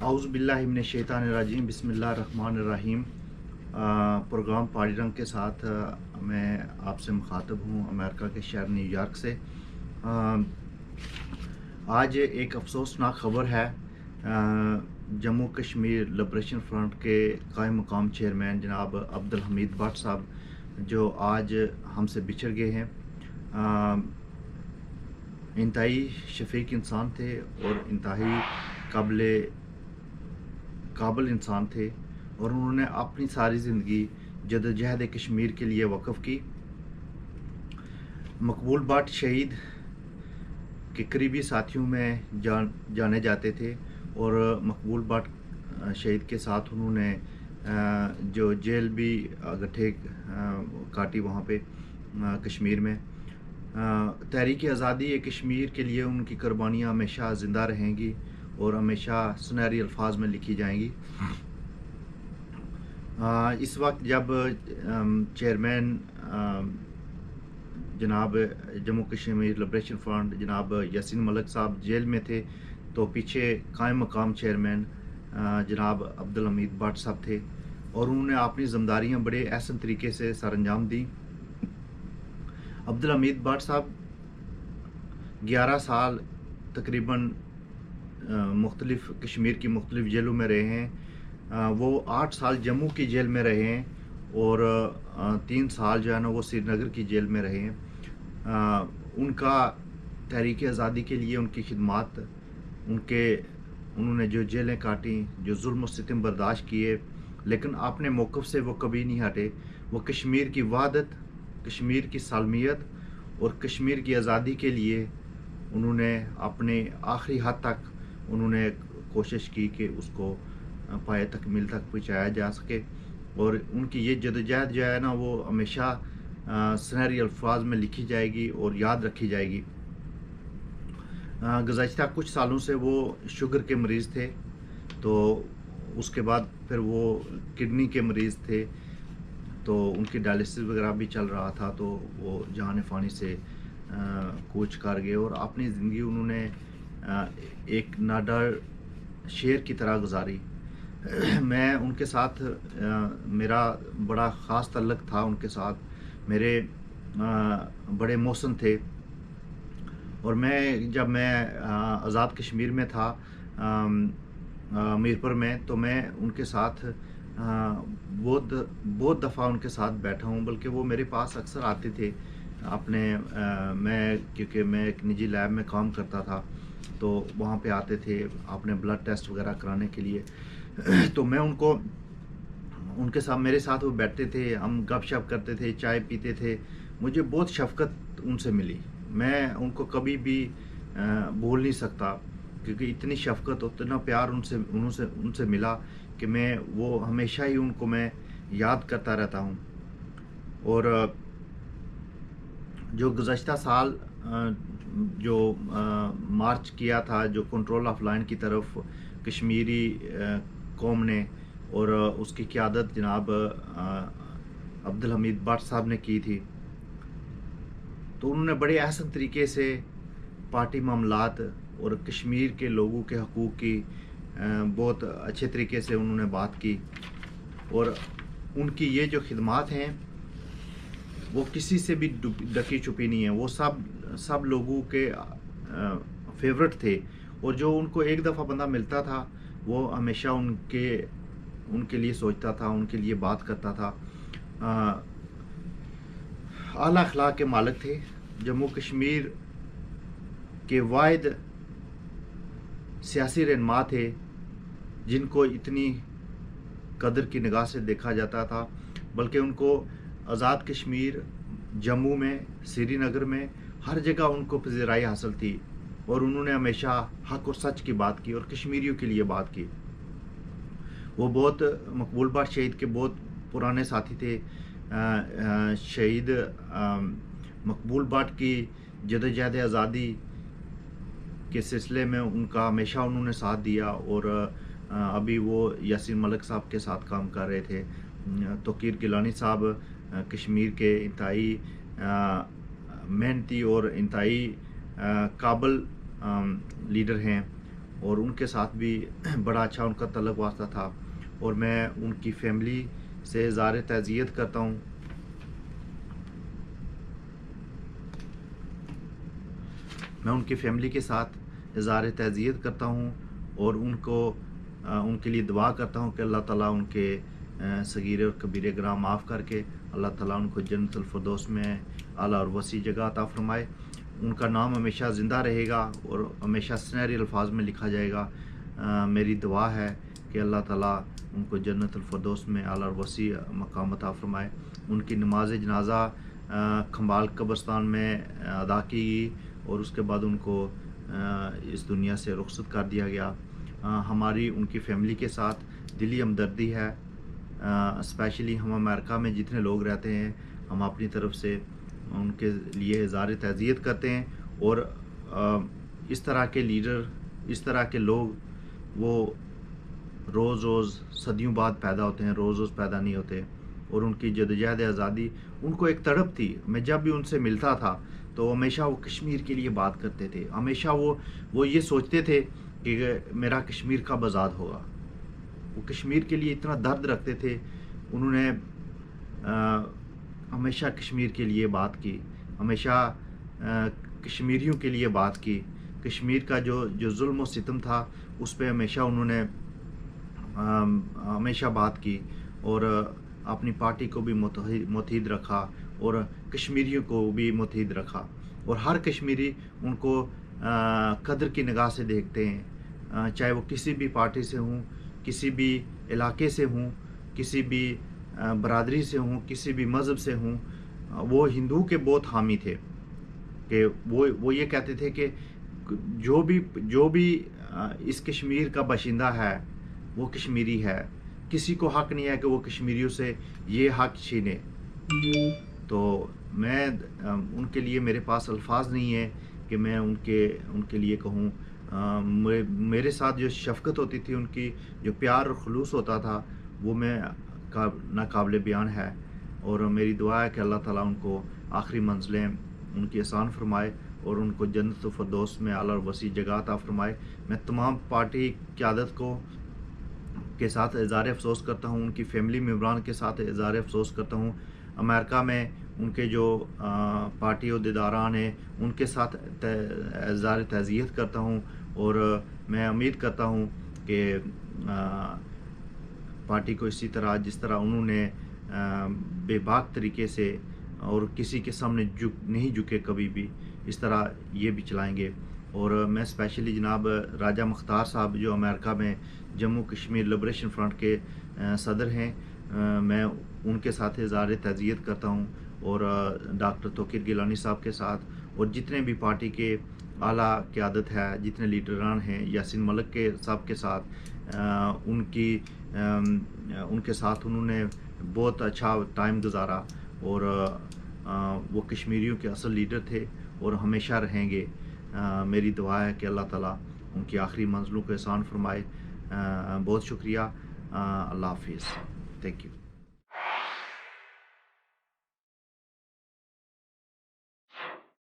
आउज़ु बिल्लाहि मिनश शैतानिर रजीम बिस्मिल्लाहिर रहमानिर रहीम। प्रोग्राम पहाड़ी रंग के साथ मैं आपसे मुखातब हूँ अमेरिका के शहर न्यूयॉर्क से। आज एक अफसोसनाक ख़बर है। जम्मू कश्मीर लिबरेशन फ्रंट के कायम मकाम चेयरमैन जनाब अब्दुल हमीद भट्ट साहब जो आज हमसे बिछड़ गए हैं। इंतहाई शफीक इंसान थे और इंतहाई काबिल इंसान थे और उन्होंने अपनी सारी ज़िंदगी जदोजहद कश्मीर के लिए वक़फ़ की। मकबूल भट्ट शहीद के करीबी साथियों में जाने जाते थे और मकबूल भट्ट शहीद के साथ उन्होंने जो जेल भी गठे काटी वहाँ पे कश्मीर में। तहरीक आज़ादी कश्मीर के लिए उनकी कुर्बानियाँ हमेशा ज़िंदा रहेंगी और हमेशा सुनहरी अल्फाज में लिखी जाएंगी। इस वक्त जब चेयरमैन जनाब जम्मू कश्मीर लिबरेशन फ्रंट जनाब यासीन मलिक साहब जेल में थे तो पीछे कायम मकाम चेयरमैन जनाब अब्दुल हमीद भट्ट साहब थे और उन्होंने अपनी ज़िम्मेदारियाँ बड़े अहसन तरीके से सरअंजाम दी। अब्दुल हमीद भट्ट साहब 11 साल तकरीबन मुख्तलिफ कश्मीर की मुख्तलिफ जेलों में रहे हैं। वो 8 साल जम्मू की जेल में रहे हैं और 3 साल जो है ना वो श्रीनगर की जेल में रहे हैं। उनका तहरीक आज़ादी के लिए उनकी खिदमात, उन्होंने जो जेलें काटी, जो जुल्म और सितम बर्दाश्त किए, लेकिन अपने मौक़िफ़ से वो कभी नहीं हटे। वो कश्मीर की वहदत, कश्मीर की सालमियत और कश्मीर की आज़ादी के लिए उन्होंने अपने आखिरी हद तक उन्होंने कोशिश की कि उसको पाए तकमील तक पहुँचाया जा सके और उनकी ये जदोजहद जो है ना वो हमेशा सुनहरी अल्फाज में लिखी जाएगी और याद रखी जाएगी। गुज़श्ता कुछ सालों से वो शुगर के मरीज़ थे, तो उसके बाद फिर वो किडनी के मरीज़ थे, तो उनकी डायलिसिस वगैरह भी चल रहा था, तो वो जान फ़ानी से कूच कर गए और अपनी ज़िंदगी उन्होंने एक नाडर शेर की तरह गुजारी। मैं उनके साथ मेरा बड़ा ख़ास तल्लुक़ था उनके साथ। मेरे बड़े मौसन थे और जब मैं आज़ाद कश्मीर में था मीरपुर में, तो मैं उनके साथ बहुत दफ़ा उनके साथ बैठा हूँ, बल्कि वो मेरे पास अक्सर आते थे क्योंकि मैं एक निजी लैब में काम करता था, तो वहाँ पे आते थे अपने ब्लड टेस्ट वगैरह कराने के लिए। तो मैं उनके साथ मेरे साथ वो बैठते थे, हम गपशप करते थे, चाय पीते थे। मुझे बहुत शफ़क़त उनसे मिली, मैं उनको कभी भी भूल नहीं सकता, क्योंकि इतनी शफ़क़त और इतना प्यार उनसे मिला कि वो हमेशा ही उनको मैं याद करता रहता हूँ। और जो गुज़श्ता साल जो मार्च किया था, जो कंट्रोल ऑफ लाइन की तरफ कश्मीरी कौम ने और उसकी क़यादत जनाब अब्दुल हमीद भट्ट साहब ने की थी, तो उन्होंने बड़े अहसन तरीके से पार्टी मामलात और कश्मीर के लोगों के हकूक़ की बहुत अच्छे तरीके से उन्होंने बात की। और उनकी ये जो खिदमात हैं वो किसी से भी ढकी छुपी नहीं है। वो सब लोगों के फेवरेट थे और जो उनको एक दफ़ा बंदा मिलता था वो हमेशा उनके लिए सोचता था, उनके लिए बात करता था। आला अखलाक के मालिक थे, जम्मू कश्मीर के वाहिद सियासी रहनुमा थे जिनको इतनी कदर की निगाह से देखा जाता था, बल्कि उनको आज़ाद कश्मीर, जम्मू में, श्रीनगर में, हर जगह उनको पज़ीराई हासिल थी और उन्होंने हमेशा हक़ और सच की बात की और कश्मीरियों के लिए बात की। वो मकबूल भट्ट शहीद के बहुत पुराने साथी थे। शहीद मकबूल भट्ट की जदोजहद आज़ादी के सिलसिले में हमेशा उन्होंने साथ दिया और अभी वो यासीन मलिक साहब के साथ काम कर रहे थे। तोक़ीर गिलानी साहब कश्मीर के इंतहाई मेहनती और इंतहाई काबिल लीडर हैं اور ان کے ساتھ بھی بڑا اچھا ان کا تعلق واسطہ تھا، اور میں ان کی فیملی سے اظہار تعزیت کرتا ہوں۔ میں ان کی فیملی کے ساتھ اظہار تعزیت کرتا ہوں اور ان کے لیے دعا کرتا ہوں کہ اللہ تعالیٰ ان کے صغیرے اور کبیرے گناہ معاف کر کے اللہ تعالیٰ ان کو جنت الفردوس میں اعلیٰ اور وسیع جگہ عطا فرمائے۔ ان کا نام ہمیشہ زندہ رہے گا اور ہمیشہ سنہری الفاظ میں لکھا جائے گا۔ میری دعا ہے کہ اللہ تعالیٰ ان کو جنت الفردوس میں اعلیٰ اور وسیع مقام عطا فرمائے۔ ان کی نماز جنازہ کھمبال قبرستان میں ادا کی گئی اور اس کے بعد ان کو اس دنیا سے رخصت کر دیا گیا۔ ہماری ان کی فیملی کے ساتھ دلی ہمدردی ہے۔ اسپیشلی ہم امریکہ میں جتنے لوگ رہتے ہیں، ہم اپنی طرف سے ان کے لیے اظہار تعزیت کرتے ہیں، اور اس طرح کے لیڈر، اس طرح کے لوگ وہ روز روز صدیوں بعد پیدا ہوتے ہیں، روز روز پیدا نہیں ہوتے۔ اور ان کی جدوجہد آزادی، ان کو ایک تڑپ تھی۔ میں جب بھی ان سے ملتا تھا تو ہمیشہ وہ کشمیر کے لیے بات کرتے تھے، ہمیشہ وہ یہ سوچتے تھے کہ میرا کشمیر کب آزاد ہوگا۔ وہ کشمیر کے لیے اتنا درد رکھتے تھے۔ انہوں نے ہمیشہ کشمیر کے لیے بات کی، ہمیشہ کشمیریوں کے لیے بات کی۔ کشمیر کا جو ظلم و ستم تھا اس پہ ہمیشہ انہوں نے ہمیشہ بات کی، اور اپنی پارٹی کو بھی متحد رکھا اور کشمیریوں کو بھی متحد رکھا، اور ہر کشمیری ان کو قدر کی نگاہ سے دیکھتے ہیں، چاہے وہ کسی بھی پارٹی سے ہوں، کسی بھی علاقے سے ہوں، کسی بھی برادری سے ہوں، کسی بھی مذہب سے ہوں۔ وہ ہندو کے بہت حامی تھے کہ وہ یہ کہتے تھے کہ جو بھی اس کشمیر کا باشندہ ہے وہ کشمیری ہے، کسی کو حق نہیں ہے کہ وہ کشمیریوں سے یہ حق چھینے۔ تو میں ان کے لیے میرے پاس الفاظ نہیں ہے کہ میں ان کے لیے کہوں۔ میرے ساتھ جو شفقت ہوتی تھی، ان کی جو پیار اور خلوص ہوتا تھا، وہ میں ناقابل بیان ہے، اور میری دعا ہے کہ اللہ تعالیٰ ان کو آخری منزلیں ان کی آسان فرمائے اور ان کو جنت الفردوس میں اعلیٰ اور وسیع جگہ عطا فرمائے۔ میں تمام پارٹی قیادت کے ساتھ اظہار افسوس کرتا ہوں، ان کی فیملی ممبران کے ساتھ اظہار افسوس کرتا ہوں۔ امریکہ میں ان کے جو پارٹی عہدیداران ہیں ان کے ساتھ اظہار تعزیت کرتا ہوں، اور میں امید کرتا ہوں کہ پارٹی کو اسی طرح، جس طرح انہوں نے بے باک طریقے سے اور کسی کے سامنے نہیں جھکے کبھی بھی، اس طرح یہ بھی چلائیں گے۔ اور میں اسپیشلی جناب راجہ مختار صاحب جو امریکہ میں جموں کشمیر لبریشن فرنٹ کے صدر ہیں، میں ان کے ساتھ اظہار تعزیت کرتا ہوں، اور ڈاکٹر توقیر گیلانی صاحب کے ساتھ، اور جتنے بھی پارٹی کے اعلیٰ قیادت ہے، جتنے لیڈران ہیں، یاسین ملک کے صاحب کے ساتھ، ان کے ساتھ انہوں نے بہت اچھا ٹائم گزارا، اور وہ کشمیریوں کے اصل لیڈر تھے اور ہمیشہ رہیں گے۔ میری دعا ہے کہ اللہ تعالیٰ ان کی آخری منزلوں کو آسان فرمائے۔ بہت شکریہ۔ اللہ حافظ۔ Thank you.